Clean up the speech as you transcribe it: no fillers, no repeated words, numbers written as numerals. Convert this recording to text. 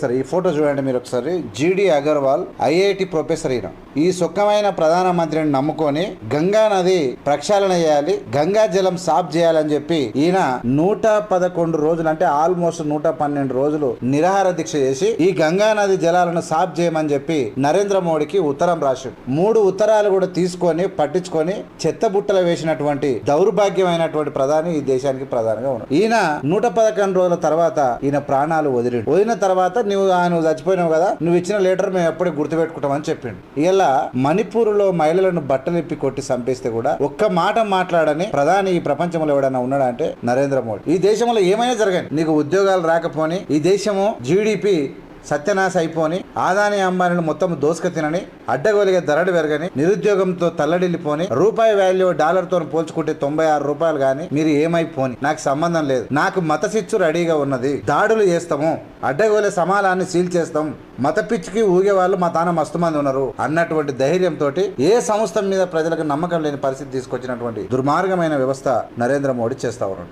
చేస్తారు. ఈ ఫోటో చూడండి మీరు ఒకసారి. G D Agarwal IIT professor. ఈయన ఈ సుఖమైన ప్రధానమంత్రిని నమ్ముకొని గంగా నది ప్రక్షాళన చేయాలి, గంగా జలం సాఫ్ చేయాలని చెప్పి ఈయన 111 రోజులు అంటే ఆల్మోస్ట్ 112 రోజులు నిరాహార దీక్ష చేసి ఈ గంగా నది జలాలను సాఫ్ చేయమని చెప్పి నరేంద్ర మోడీకి ఉత్తరం రాశాడు. 3 ఉత్తరాలు కూడా తీసుకొని పట్టించుకొని చెత్త బుట్టలు వేసినటువంటి దౌర్భాగ్యమైనటువంటి ప్రధాని ఈ దేశానికి ప్రధానిగా ఉన్నాడు. ఈయన 111 రోజుల తర్వాత ఈయన ప్రాణాలు వదిలిన తర్వాత నువ్వు చచ్చిపోయినావు కదా, నువ్వు ఇచ్చిన లెటర్ మేము ఎప్పటికీ గుర్తుపెట్టుకుంటామని చెప్పిండు. ఇలా మణిపూర్ లో మహిళలను బట్టలిప్పి కొట్టి చంపేస్తే కూడా ఒక్క మాట మాట్లాడని ప్రధాని ఈ ప్రపంచంలో ఎవడన్నా ఉన్నాడా అంటే నరేంద్ర మోడీ. ఈ దేశంలో ఏమైనా జరగని, నీకు ఉద్యోగాలు రాకపోని, ఈ దేశము జీడిపి సత్యనాశ అయిపోని, ఆదాని అంబానీలు మొత్తం దోసుక తినని, అడ్డగోలిగా ధరలు పెరగని, నిరుద్యోగంతో తల్లడిల్లిపోని, రూపాయి వాల్యూ డాలర్తో పోల్చుకుంటే 96 రూపాయలు కానీ మీరు ఏమైపోని, నాకు సంబంధం లేదు, నాకు మత శిచ్చు రెడీగా ఉన్నది, దాడులు చేస్తాము, అడ్డగోలి సమాలాన్ని సీల్ చేస్తాం, మత పిచ్చికి ఊగే వాళ్ళు మా తాన మస్తు మంది ఉన్నారు అన్నటువంటి ధైర్యంతో ఏ సంస్థ మీద ప్రజలకు నమ్మకం లేని పరిస్థితి తీసుకొచ్చినటువంటి దుర్మార్గమైన వ్యవస్థ నరేంద్ర మోడీ చేస్తా ఉన్నాడు.